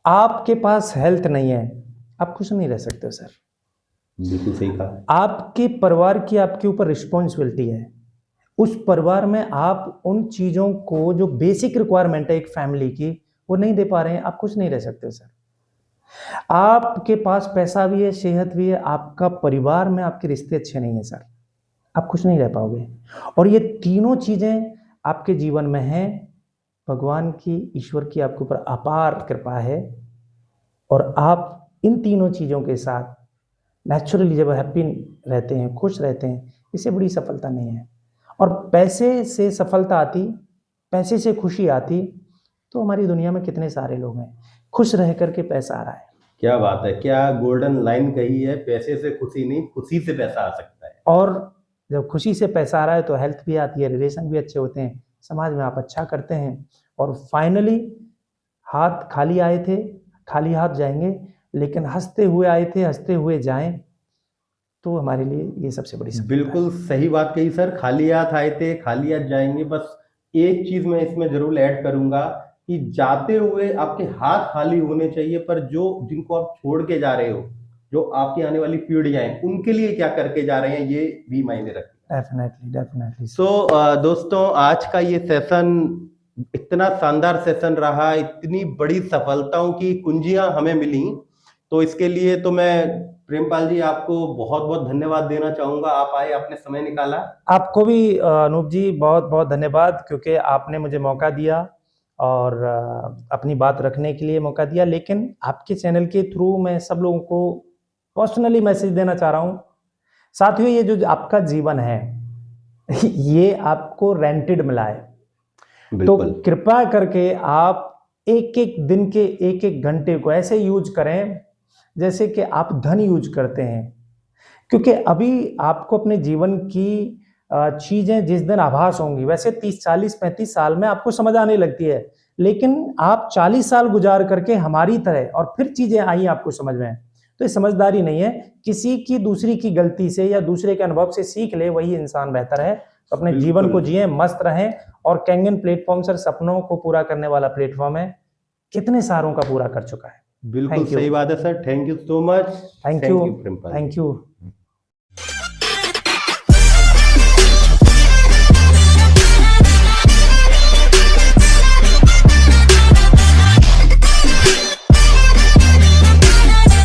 [SPEAKER 2] आपके पास हेल्थ नहीं है, आप खुश नहीं रह सकते सर।
[SPEAKER 1] बिल्कुल सही कहा।
[SPEAKER 2] आपके परिवार की आपके ऊपर रिस्पॉन्सिबिलिटी है। उस परिवार में आप उन चीजों को जो बेसिक रिक्वायरमेंट है एक फैमिली की, वो नहीं दे पा रहे हैं, आप खुश नहीं रह सकते सर। आपके पास पैसा भी है, सेहत भी है, आपका परिवार में आपके रिश्ते अच्छे नहीं है सर, आप खुश नहीं रह पाओगे। और ये तीनों चीजें आपके जीवन में हैं, भगवान की, ईश्वर की आपके ऊपर अपार कृपा है, और आप इन तीनों चीजों के साथ नेचुरली जब हैप्पी रहते हैं, खुश रहते हैं, इससे बड़ी सफलता नहीं है। और पैसे से सफलता आती, पैसे से खुशी आती, तो हमारी दुनिया में कितने सारे लोग हैं, खुश रह करके पैसा आ रहा है।
[SPEAKER 1] क्या बात है, क्या गोल्डन लाइन कही है, पैसे से खुशी नहीं, खुशी से पैसा आ सकता है।
[SPEAKER 2] और जब खुशी से पैसा आ रहा है तो हेल्थ भी आती है, रिलेशन भी अच्छे होते हैं, समाज में आप अच्छा करते हैं, और फाइनली हाथ खाली आए थे, खाली हाथ जाएंगे, लेकिन हंसते हुए आए थे, हंसते हुए जाएं, तो हमारे लिए ये सबसे बड़ी सफलता है।
[SPEAKER 1] बिल्कुल सही बात कही सर, खाली हाथ आए थे खाली हाथ जाएंगे। बस एक चीज मैं इसमें जरूर ऐड करूंगा कि जाते हुए आपके हाथ खाली होने चाहिए, पर जो जिनको आप छोड़ के जा रहे हो, जो आपकी आने वाली पीढ़ियां हैं, उनके लिए क्या करके जा रहे हैं, ये भी मायने रखते हैं।
[SPEAKER 2] Definitely definitely.
[SPEAKER 1] सो दोस्तों, आज का ये सेशन इतना शानदार सेशन रहा, इतनी बड़ी सफलताओं की कुंजियां हमें मिली, तो इसके लिए तो मैं प्रेमपाल जी आपको बहुत बहुत धन्यवाद देना चाहूंगा। आप आए, आपने समय निकाला।
[SPEAKER 2] आपको भी अनूप जी बहुत बहुत धन्यवाद, क्योंकि आपने मुझे मौका दिया और अपनी बात रखने के लिए मौका दिया। लेकिन आपके चैनल के थ्रू मैं सब लोगों को पर्सनली मैसेज देना चाह रहा हूँ, साथियों, ये जो आपका जीवन है ये आपको रेंटेड मिला है, तो
[SPEAKER 1] बिल्कुल
[SPEAKER 2] कृपया करके आप एक एक दिन के एक एक घंटे को ऐसे यूज करें जैसे कि आप धन यूज करते हैं। क्योंकि अभी आपको अपने जीवन की चीजें जिस दिन आभास होंगी, वैसे 30 40 35 साल में आपको समझ आने लगती है, लेकिन आप 40 साल गुजार करके हमारी तरह और फिर चीजें आई आपको समझ में। तो ये समझदारी नहीं है, किसी की दूसरी की गलती से या दूसरे के अनुभव से सीख ले, वही इंसान बेहतर है। तो अपने जीवन को जिए, मस्त रहें। और कैंगन प्लेटफॉर्म सर सपनों को पूरा करने वाला प्लेटफॉर्म है, कितने सारों का पूरा कर चुका है।
[SPEAKER 1] बिल्कुल सही बात है sir, thank you so much.
[SPEAKER 2] Thank you
[SPEAKER 1] Prempal.
[SPEAKER 2] Thank you.